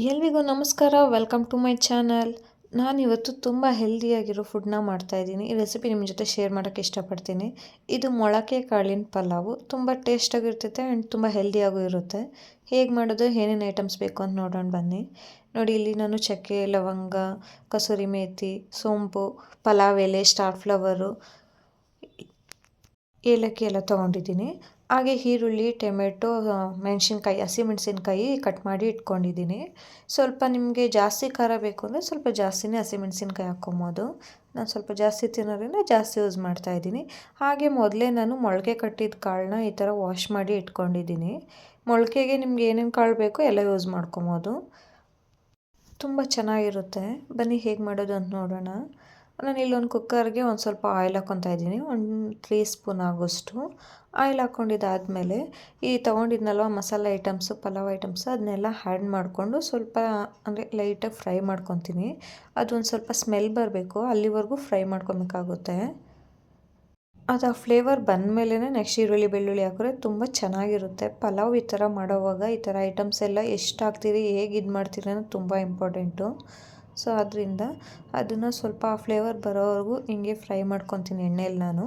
ಎಲ್ರಿಗೂ ನಮಸ್ಕಾರ. Welcome to my channel. ನಾನಿವತ್ತು ತುಂಬ ಹೆಲ್ದಿಯಾಗಿರೋ ಫುಡ್ನ ಮಾಡ್ತಾಯಿದ್ದೀನಿ. ಈ ರೆಸಿಪಿ ನಿಮ್ಮ ಜೊತೆ ಶೇರ್ ಮಾಡೋಕ್ಕೆ ಇಷ್ಟಪಡ್ತೀನಿ. ಇದು ಮೊಳಕೆ ಕಾಳಿನ ಪಲಾವು. ತುಂಬ ಟೇಸ್ಟಾಗಿರ್ತೈತೆ ಆ್ಯಂಡ್ ತುಂಬ ಹೆಲ್ದಿಯಾಗೂ ಇರುತ್ತೆ. ಹೇಗೆ ಮಾಡೋದು, ಏನೇನು ಐಟಮ್ಸ್ ಬೇಕು ಅಂತ ನೋಡೋಣ ಬನ್ನಿ. ನೋಡಿ, ಇಲ್ಲಿ ನಾನು ಚಕ್ಕೆ, ಲವಂಗ, ಕಸೂರಿ ಮೇಥಿ, ಸೋಂಪು, ಪಲಾವ್ ಎಲೆ, ಸ್ಟಾರ್ ಫ್ಲವರು, ಏಲಕ್ಕಿ ಎಲ್ಲ ತೊಗೊಂಡಿದ್ದೀನಿ. ಹಾಗೆ ಈರುಳ್ಳಿ, ಟೊಮೆಟೊ, ಮೆಣಸಿನ್ಕಾಯಿ, ಹಸಿಮೆಣಸಿನ್ಕಾಯಿ ಕಟ್ ಮಾಡಿ ಇಟ್ಕೊಂಡಿದ್ದೀನಿ. ಸ್ವಲ್ಪ ನಿಮಗೆ ಜಾಸ್ತಿ ಖಾರ ಬೇಕು ಅಂದರೆ ಸ್ವಲ್ಪ ಜಾಸ್ತಿನೇ ಹಸಿಮೆಣಸಿನ್ಕಾಯಿ ಹಾಕ್ಕೊಬೋದು. ನಾನು ಸ್ವಲ್ಪ ಜಾಸ್ತಿ ತಿನ್ನೋದ್ರಿಂದ ಜಾಸ್ತಿ ಯೂಸ್ ಮಾಡ್ತಾಯಿದ್ದೀನಿ. ಹಾಗೆ ಮೊದಲೇ ನಾನು ಮೊಳಕೆ ಕಟ್ಟಿದ ಕಾಳನ್ನ ಈ ಥರ ವಾಶ್ ಮಾಡಿ ಇಟ್ಕೊಂಡಿದ್ದೀನಿ. ಮೊಳಕೆಗೆ ನಿಮ್ಗೆ ಏನೇನು ಕಾಳು ಬೇಕೋ ಎಲ್ಲ ಯೂಸ್ ಮಾಡ್ಕೊಬೋದು. ತುಂಬ ಚೆನ್ನಾಗಿರುತ್ತೆ. ಬನ್ನಿ ಹೇಗೆ ಮಾಡೋದು ಅಂತ ನೋಡೋಣ. ನಾನು ಇಲ್ಲೊಂದು ಕುಕ್ಕರ್ಗೆ ಒಂದು ಸ್ವಲ್ಪ ಆಯಿಲ್ ಹಾಕ್ಕೊತಾ ಇದ್ದೀನಿ. ಒಂದು 3 ಸ್ಪೂನ್ ಆಗೋಷ್ಟು ಆಯಿಲ್ ಹಾಕ್ಕೊಂಡಿದ್ದಾದಮೇಲೆ ಈ ತೊಗೊಂಡಿದ್ನಲ್ವ ಮಸಾಲೆ ಐಟಮ್ಸು, ಪಲಾವ್ ಐಟಮ್ಸು ಅದನ್ನೆಲ್ಲ ಆ್ಯಡ್ ಮಾಡಿಕೊಂಡು ಸ್ವಲ್ಪ ಅಂದರೆ ಲೈಟಾಗಿ ಫ್ರೈ ಮಾಡ್ಕೊತೀನಿ. ಅದೊಂದು ಸ್ವಲ್ಪ ಸ್ಮೆಲ್ ಬರಬೇಕು, ಅಲ್ಲಿವರೆಗೂ ಫ್ರೈ ಮಾಡ್ಕೊಬೇಕಾಗುತ್ತೆ. ಅದು ಆ ಫ್ಲೇವರ್ ಬಂದಮೇಲೆ ನೆಕ್ಸ್ಟ್ ಈರುಳ್ಳಿ ಬೆಳ್ಳುಳ್ಳಿ ಹಾಕಿದ್ರೆ ತುಂಬ ಚೆನ್ನಾಗಿರುತ್ತೆ. ಪಲಾವ್ ಈ ಥರ ಮಾಡೋವಾಗ ಈ ಥರ ಐಟಮ್ಸ್ ಎಲ್ಲ ಎಷ್ಟು ಹಾಕ್ತೀರಿ, ಹೇಗೆ ಇದು ಮಾಡ್ತೀರಿ ಅನ್ನೋದು ತುಂಬ ಇಂಪಾರ್ಟೆಂಟು. ಸೊ ಅದರಿಂದ ಅದನ್ನು ಸ್ವಲ್ಪ ಆ ಫ್ಲೇವರ್ ಬರೋವರೆಗೂ ಹಿಂಗೆ ಫ್ರೈ ಮಾಡ್ಕೊತೀನಿ ಎಣ್ಣೆಯಲ್ಲಿ. ನಾನು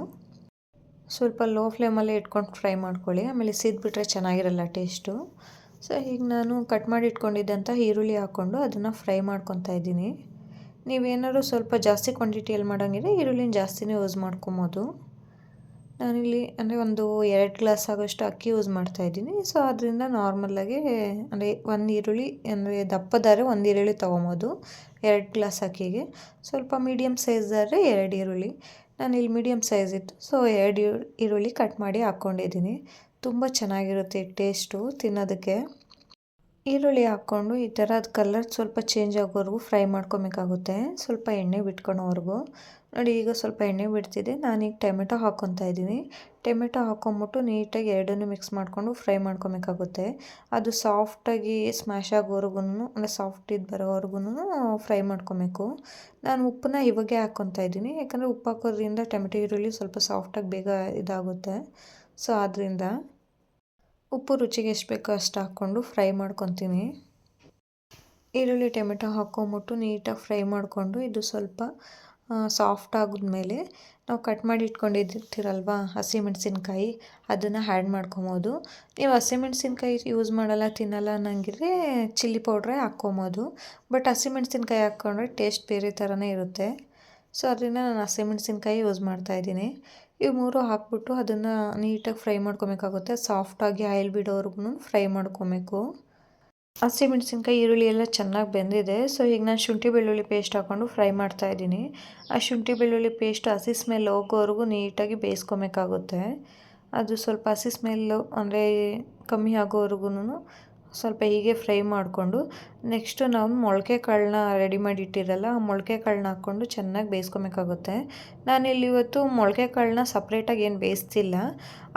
ಸ್ವಲ್ಪ ಲೋ ಫ್ಲೇಮಲ್ಲೇ ಇಟ್ಕೊಂಡು ಫ್ರೈ ಮಾಡ್ಕೊಳ್ಳಿ, ಆಮೇಲೆ ಸಿದ್ಬಿಟ್ರೆ ಚೆನ್ನಾಗಿರಲ್ಲ ಟೇಸ್ಟು. ಸೊ ಈಗ ನಾನು ಕಟ್ ಮಾಡಿ ಇಟ್ಕೊಂಡಿದ್ದಂಥ ಈರುಳ್ಳಿ ಹಾಕ್ಕೊಂಡು ಅದನ್ನು ಫ್ರೈ ಮಾಡ್ಕೊತಾ ಇದ್ದೀನಿ. ನೀವೇನಾದ್ರು ಸ್ವಲ್ಪ ಜಾಸ್ತಿ ಕ್ವಾಂಟಿಟಿಯಲ್ಲಿ ಮಾಡೋಂಗಿದ್ರೆ ಈರುಳ್ಳಿನ ಜಾಸ್ತಿನೇ ಯೂಸ್ ಮಾಡ್ಕೊಬೋದು. ನಾನಿಲ್ಲಿ ಅಂದರೆ ಒಂದು 2 ಗ್ಲಾಸ್ ಆಗೋಷ್ಟು ಅಕ್ಕಿ ಯೂಸ್ ಮಾಡ್ತಾಯಿದ್ದೀನಿ. ಸೊ ಅದರಿಂದ ನಾರ್ಮಲಾಗಿ ಅಂದರೆ ಒಂದು ಈರುಳ್ಳಿ ಅಂದರೆ ದಪ್ಪದಾದ್ರೆ ಒಂದು ಈರುಳ್ಳಿ ತೊಗೊಬೋದು 2 ಗ್ಲಾಸ್ ಅಕ್ಕಿಗೆ. ಸ್ವಲ್ಪ ಮೀಡಿಯಮ್ ಸೈಜ್ದಾದ್ರೆ 2 ಈರುಳ್ಳಿ. ನಾನಿಲ್ಲಿ ಮೀಡಿಯಮ್ ಸೈಜ್ ಇತ್ತು, ಸೊ 2 ಈರುಳ್ಳಿ ಕಟ್ ಮಾಡಿ ಹಾಕ್ಕೊಂಡಿದ್ದೀನಿ. ತುಂಬ ಚೆನ್ನಾಗಿರುತ್ತೆ ಟೇಸ್ಟು ತಿನ್ನೋದಕ್ಕೆ. ಈರುಳ್ಳಿ ಹಾಕ್ಕೊಂಡು ಈ ಥರ ಅದು ಕಲರ್ ಸ್ವಲ್ಪ ಚೇಂಜ್ ಆಗೋವರೆಗೂ ಫ್ರೈ ಮಾಡ್ಕೊಬೇಕಾಗುತ್ತೆ, ಸ್ವಲ್ಪ ಎಣ್ಣೆ ಬಿಟ್ಕೊಳೋವರೆಗೂ. ನೋಡಿ, ಈಗ ಸ್ವಲ್ಪ ಎಣ್ಣೆ ಬಿಡ್ತಿದೆ. ನಾನೀಗ ಟೊಮೆಟೊ ಹಾಕ್ಕೊತಾ ಇದ್ದೀನಿ. ಟೊಮೆಟೊ ಹಾಕ್ಕೊಂಬಿಟ್ಟು ನೀಟಾಗಿ ಎರಡನ್ನೂ ಮಿಕ್ಸ್ ಮಾಡಿಕೊಂಡು ಫ್ರೈ ಮಾಡ್ಕೊಬೇಕಾಗುತ್ತೆ. ಅದು ಸಾಫ್ಟಾಗಿ ಸ್ಮ್ಯಾಶ್ ಆಗೋವರೆಗೂ ಅಂದರೆ ಸಾಫ್ಟ್ ಇದು ಬರೋವರೆಗೂ ಫ್ರೈ ಮಾಡ್ಕೊಬೇಕು. ನಾನು ಉಪ್ಪನ್ನ ಇವಾಗೆ ಹಾಕ್ಕೊತಾ ಇದ್ದೀನಿ, ಯಾಕಂದರೆ ಉಪ್ಪು ಹಾಕೋದ್ರಿಂದ ಟೊಮೆಟೊ ಈರುಳ್ಳಿ ಸ್ವಲ್ಪ ಸಾಫ್ಟಾಗಿ ಬೇಗ ಇದಾಗುತ್ತೆ. ಸೊ ಆದ್ದರಿಂದ ಉಪ್ಪು ರುಚಿಗೆ ಎಷ್ಟು ಬೇಕೋ ಅಷ್ಟು ಹಾಕ್ಕೊಂಡು ಫ್ರೈ ಮಾಡ್ಕೊತೀನಿ. ಈರುಳ್ಳಿ ಟೊಮೆಟೊ ಹಾಕ್ಕೊಂಬಿಟ್ಟು ನೀಟಾಗಿ ಫ್ರೈ ಮಾಡಿಕೊಂಡು ಇದು ಸ್ವಲ್ಪ ಸಾಫ್ಟ್ ಆಗಿದ್ಮೇಲೆ ನಾವು ಕಟ್ ಮಾಡಿ ಇಟ್ಕೊಂಡಿರ್ತೀರಲ್ವ ಹಸಿಮೆಣಸಿನ್ಕಾಯಿ, ಅದನ್ನು ಆ್ಯಡ್ ಮಾಡ್ಕೊಬೋದು. ನೀವು ಹಸಿಮೆಣಸಿನ್ಕಾಯಿ ಯೂಸ್ ಮಾಡಲ್ಲ, ತಿನ್ನಲ್ಲ ಅನ್ನಂಗಿದ್ರೆ ಚಿಲ್ಲಿ ಪೌಡ್ರೇ ಹಾಕ್ಕೊಬೋದು. ಬಟ್ ಹಸಿಮೆಣಸಿನ್ಕಾಯಿ ಹಾಕ್ಕೊಂಡ್ರೆ ಟೇಸ್ಟ್ ಬೇರೆ ಥರನೇ ಇರುತ್ತೆ. ಸೊ ಅದರಿಂದ ನಾನು ಹಸಿಮೆಣಸಿನ್ಕಾಯಿ ಯೂಸ್ ಮಾಡ್ತಾಯಿದ್ದೀನಿ. ಇವು 3 ಹಾಕ್ಬಿಟ್ಟು ಅದನ್ನು ನೀಟಾಗಿ ಫ್ರೈ ಮಾಡ್ಕೊಬೇಕಾಗುತ್ತೆ. ಸಾಫ್ಟಾಗಿ ಆಯಿಲ್ ಬಿಡೋವರೆಗೂ ಫ್ರೈ ಮಾಡ್ಕೊಬೇಕು. ಹಸಿಮೆಣಸಿನ್ಕಾಯಿ, ಈರುಳ್ಳಿ ಎಲ್ಲ ಚೆನ್ನಾಗಿ ಬೆಂದಿದೆ. ಸೊ ಈಗ ನಾನು ಶುಂಠಿ ಬೆಳ್ಳುಳ್ಳಿ ಪೇಸ್ಟ್ ಹಾಕ್ಕೊಂಡು ಫ್ರೈ ಮಾಡ್ತಾಯಿದ್ದೀನಿ. ಆ ಶುಂಠಿ ಬೆಳ್ಳುಳ್ಳಿ ಪೇಸ್ಟ್ ಹಸಿ ಸ್ಮೆಲ್ ಹೋಗೋವರೆಗೂ ನೀಟಾಗಿ ಬೇಯಿಸ್ಕೊಬೇಕಾಗುತ್ತೆ. ಅದು ಸ್ವಲ್ಪ ಹಸಿ ಸ್ಮೆಲ್ಲು ಅಂದರೆ ಕಮ್ಮಿ ಆಗೋವರೆಗೂ ಸ್ವಲ್ಪ ಹೀಗೆ ಫ್ರೈ ಮಾಡಿಕೊಂಡು ನೆಕ್ಸ್ಟು ನಾವು ಮೊಳಕೆ ಕಾಳನ್ನ ರೆಡಿ ಮಾಡಿ ಇಟ್ಟಿರಲ್ಲ, ಆ ಮೊಳಕೆ ಕಾಳನ್ನ ಹಾಕ್ಕೊಂಡು ಚೆನ್ನಾಗಿ ಬೇಯಿಸ್ಕೊಬೇಕಾಗುತ್ತೆ. ನಾನಿಲ್ಲಿ ಇವತ್ತು ಮೊಳಕೆ ಕಾಳನ್ನ ಸಪ್ರೇಟಾಗಿ ಏನು ಬೇಯಿಸ್ತಿಲ್ಲ,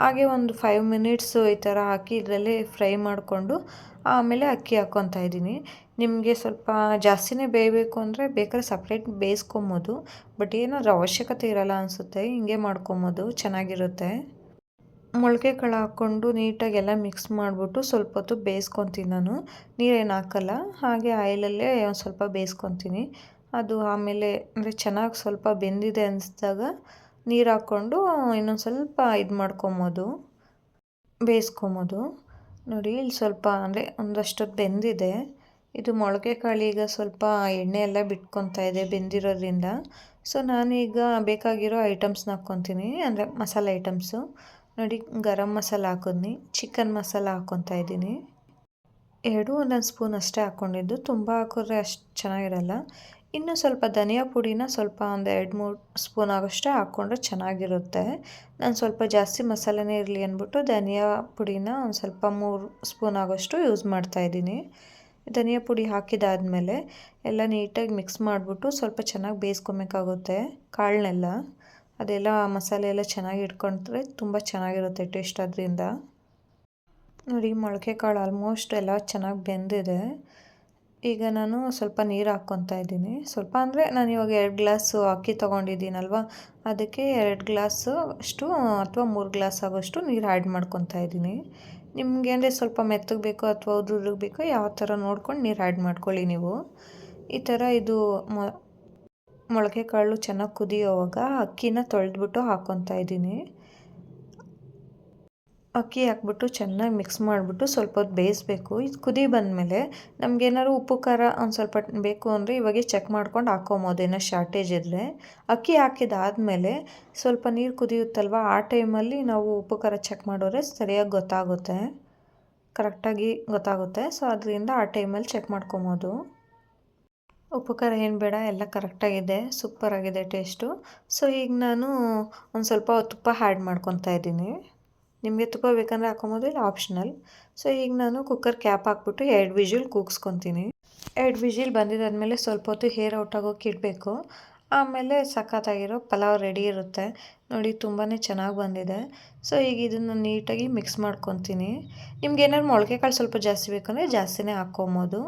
ಹಾಗೆ ಒಂದು 5 ಮಿನಿಟ್ಸು ಈ ಥರ ಹಾಕಿ ಇದರಲ್ಲೇ ಫ್ರೈ ಮಾಡಿಕೊಂಡು ಆಮೇಲೆ ಅಕ್ಕಿ ಹಾಕ್ಕೊತಾ ಇದ್ದೀನಿ. ನಿಮಗೆ ಸ್ವಲ್ಪ ಜಾಸ್ತಿನೇ ಬೇಯಬೇಕು ಅಂದರೆ ಬೇಕಾದ್ರೆ ಸಪ್ರೇಟ್ ಬೇಯಿಸ್ಕೊಬೋದು. ಬಟ್ ಏನಾದರೂ ಅವಶ್ಯಕತೆ ಇರಲ್ಲ ಅನಿಸುತ್ತೆ, ಹಿಂಗೆ ಮಾಡ್ಕೊಬೋದು, ಚೆನ್ನಾಗಿರುತ್ತೆ. ಮೊಳಕೆ ಕಾಳು ಹಾಕ್ಕೊಂಡು ನೀಟಾಗಿ ಎಲ್ಲ ಮಿಕ್ಸ್ ಮಾಡಿಬಿಟ್ಟು ಸ್ವಲ್ಪ ಹೊತ್ತು ಬೇಯಿಸ್ಕೊತೀನಿ. ನಾನು ನೀರೇನು ಹಾಕಲ್ಲ, ಹಾಗೆ ಆಯಿಲಲ್ಲೇ ಒಂದು ಸ್ವಲ್ಪ ಬೇಯಿಸ್ಕೊತೀನಿ. ಅದು ಆಮೇಲೆ ಅಂದರೆ ಚೆನ್ನಾಗಿ ಸ್ವಲ್ಪ ಬೆಂದಿದೆ ಅನಿಸಿದಾಗ ನೀರು ಹಾಕ್ಕೊಂಡು ಇನ್ನೊಂದು ಸ್ವಲ್ಪ ಇದು ಮಾಡ್ಕೊಬೋದು, ಬೇಯಿಸ್ಕೊಬೋದು. ನೋಡಿ, ಇಲ್ಲಿ ಸ್ವಲ್ಪ ಅಂದರೆ ಒಂದಷ್ಟೊತ್ತು ಬೆಂದಿದೆ. ಇದು ಮೊಳಕೆ ಕಾಳು ಈಗ ಸ್ವಲ್ಪ ಎಣ್ಣೆ ಎಲ್ಲ ಬಿಟ್ಕೊತಾ ಇದೆ ಬೆಂದಿರೋದ್ರಿಂದ. ಸೊ ನಾನೀಗ ಬೇಕಾಗಿರೋ ಐಟಮ್ಸ್ನ ಹಾಕ್ಕೊತೀನಿ, ಅಂದರೆ ಮಸಾಲೆ ಐಟಮ್ಸು. ನೋಡಿ, ಗರಂ ಮಸಾಲ ಹಾಕಿದ್ನಿ, ಚಿಕನ್ ಮಸಾಲ ಹಾಕ್ಕೊತಾ ಇದ್ದೀನಿ. 1 ಸ್ಪೂನ್ ಅಷ್ಟೇ ಹಾಕ್ಕೊಂಡಿದ್ದು, ತುಂಬ ಹಾಕಿದ್ರೆ ಅಷ್ಟು ಚೆನ್ನಾಗಿರಲ್ಲ. ಇನ್ನು ಸ್ವಲ್ಪ ಧನಿಯಾ ಪುಡಿನ ಸ್ವಲ್ಪ ಒಂದು 2-3 ಸ್ಪೂನ್ ಆಗೋಷ್ಟೇ ಹಾಕ್ಕೊಂಡ್ರೆ ಚೆನ್ನಾಗಿರುತ್ತೆ. ನಾನು ಸ್ವಲ್ಪ ಜಾಸ್ತಿ ಮಸಾಲೆನೇ ಇರಲಿ ಅಂದ್ಬಿಟ್ಟು ಧನಿಯಾ ಪುಡಿನ ಒಂದು ಸ್ವಲ್ಪ 3 ಸ್ಪೂನ್ ಆಗೋಷ್ಟು ಯೂಸ್ ಮಾಡ್ತಾಯಿದ್ದೀನಿ. ಧನಿಯಾ ಪುಡಿ ಹಾಕಿದಾದಮೇಲೆ ಎಲ್ಲ ನೀಟಾಗಿ ಮಿಕ್ಸ್ ಮಾಡಿಬಿಟ್ಟು ಸ್ವಲ್ಪ ಚೆನ್ನಾಗಿ ಬೇಯಿಸ್ಕೊಬೇಕಾಗುತ್ತೆ ಕಾಳನ್ನೆಲ್ಲ. ಅದೆಲ್ಲ ಮಸಾಲೆ ಎಲ್ಲ ಚೆನ್ನಾಗಿ ಇಟ್ಕೊಂಡ್ರೆ ತುಂಬ ಚೆನ್ನಾಗಿರುತ್ತೆ ಟೇಸ್ಟ್ ಅದರಿಂದ. ನೋಡಿ, ಮೊಳಕೆ ಕಾಳು ಆಲ್ಮೋಸ್ಟ್ ಎಲ್ಲ ಚೆನ್ನಾಗಿ ಬೆಂದಿದೆ. ಈಗ ನಾನು ಸ್ವಲ್ಪ ನೀರು ಹಾಕ್ಕೊತಾ ಇದ್ದೀನಿ. ಸ್ವಲ್ಪ ಅಂದರೆ ನಾನು ಇವಾಗ 2 ಗ್ಲಾಸು ಅಕ್ಕಿ ತೊಗೊಂಡಿದ್ದೀನಲ್ವ, ಅದಕ್ಕೆ 2 ಗ್ಲಾಸು ಅಷ್ಟು ಅಥವಾ 3 ಗ್ಲಾಸ್ ಆಗೋಷ್ಟು ನೀರು ಆ್ಯಡ್ ಮಾಡ್ಕೊತಾ ಇದ್ದೀನಿ. ನಿಮಗೆ ಅಂದರೆ ಸ್ವಲ್ಪ ಮೆತ್ತಗೆ ಬೇಕೋ ಅಥವಾ ಉದುರುಗೆ ಬೇಕೋ ಯಾವ ಥರ ನೋಡ್ಕೊಂಡು ನೀರು ಆ್ಯಡ್ ಮಾಡ್ಕೊಳ್ಳಿ ನೀವು. ಈ ಥರ ಇದು ಮೊಳಕೆ ಕಾಳು ಚೆನ್ನಾಗಿ ಕುದಿಯೋವಾಗ ಅಕ್ಕಿನ ತೊಳೆದ್ಬಿಟ್ಟು ಹಾಕ್ಕೊತಾ ಇದ್ದೀನಿ. ಅಕ್ಕಿ ಹಾಕ್ಬಿಟ್ಟು ಚೆನ್ನಾಗಿ ಮಿಕ್ಸ್ ಮಾಡಿಬಿಟ್ಟು ಸ್ವಲ್ಪ ಹೊತ್ತು ಬೇಯಿಸ್ಬೇಕು. ಇದು ಕುದಿ ಬಂದಮೇಲೆ ನಮಗೇನಾದ್ರು ಉಪ್ಪು ಖಾರ ಒಂದು ಸ್ವಲ್ಪ ಬೇಕು ಅಂದರೆ ಇವಾಗೆ ಚೆಕ್ ಮಾಡ್ಕೊಂಡು ಹಾಕ್ಕೊಬೋದು, ಏನೋ ಶಾರ್ಟೇಜ್ ಇದ್ದರೆ. ಅಕ್ಕಿ ಹಾಕಿದಾದಮೇಲೆ ಸ್ವಲ್ಪ ನೀರು ಕುದಿಯುತ್ತಲ್ವ, ಆ ಟೈಮಲ್ಲಿ ನಾವು ಉಪ್ಪು ಖಾರ ಚೆಕ್ ಮಾಡಿದ್ರೆ ಸರಿಯಾಗಿ ಗೊತ್ತಾಗುತ್ತೆ, ಕರೆಕ್ಟಾಗಿ ಗೊತ್ತಾಗುತ್ತೆ. ಸೊ ಅದರಿಂದ ಆ ಟೈಮಲ್ಲಿ ಚೆಕ್ ಮಾಡ್ಕೊಬೋದು. ಉಪ್ಪು ಖಾರ ಏನು ಬೇಡ, ಎಲ್ಲ ಕರೆಕ್ಟಾಗಿದೆ, ಸೂಪರಾಗಿದೆ ಟೇಸ್ಟು. ಸೊ ಈಗ ನಾನು ಒಂದು ಸ್ವಲ್ಪ ತುಪ್ಪ ಆ್ಯಡ್ ಮಾಡ್ಕೊತಾ ಇದ್ದೀನಿ. ನಿಮಗೆ ತುಪ್ಪ ಬೇಕಂದರೆ ಹಾಕ್ಕೊಬೋದು, ಇಲ್ಲ ಆಪ್ಷನಲ್. ಸೊ ಈಗ ನಾನು ಕುಕ್ಕರ್ ಕ್ಯಾಪ್ ಹಾಕ್ಬಿಟ್ಟು 2 ವಿಷಿಲ್ ಕೂಗಿಸ್ಕೊತೀನಿ. 2 ವಿಷಿಲ್ ಬಂದಿದ್ದಾದಮೇಲೆ ಸ್ವಲ್ಪ ಹೊತ್ತು ಹೇರ್ ಔಟ್ ಆಗೋಕೆ ಇಡಬೇಕು. ಆಮೇಲೆ ಸಖತ್ತಾಗಿರೋ ಪಲಾವ್ ರೆಡಿ ಇರುತ್ತೆ ನೋಡಿ, ತುಂಬಾ ಚೆನ್ನಾಗಿ ಬಂದಿದೆ. ಸೊ ಈಗ ಇದನ್ನು ನೀಟಾಗಿ ಮಿಕ್ಸ್ ಮಾಡ್ಕೊತೀನಿ. ನಿಮ್ಗೆ ಏನಾದ್ರು ಮೊಳಕೆ ಕಾಳು ಸ್ವಲ್ಪ ಜಾಸ್ತಿ ಬೇಕಂದರೆ ಜಾಸ್ತಿನೇ ಹಾಕ್ಕೊಬೋದು.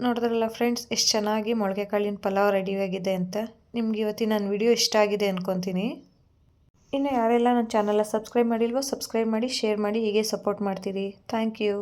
ನೋಡಿದ್ರಲ್ಲ ಫ್ರೆಂಡ್ಸ್, ಎಷ್ಟು ಚೆನ್ನಾಗಿ ಮೊಳಕೆ ಕಾಳಿನ ಪಲಾವ್ ರೆಡಿಯಾಗಿದೆ ಅಂತ. ನಿಮ್ಗೆ ಇವತ್ತಿನ ನನ್ನ ವಿಡಿಯೋ ಇಷ್ಟ ಆಗಿದೆ ಅಂದ್ಕೊತೀನಿ. ಇನ್ನು ಯಾರೆಲ್ಲ ನನ್ನ ಚಾನಲ್ನ ಸಬ್ಸ್ಕ್ರೈಬ್ ಮಾಡಿಲ್ವೋ ಸಬ್ಸ್ಕ್ರೈಬ್ ಮಾಡಿ, ಶೇರ್ ಮಾಡಿ, ಹೀಗೆ ಸಪೋರ್ಟ್ ಮಾಡ್ತೀರಿ. Thank you.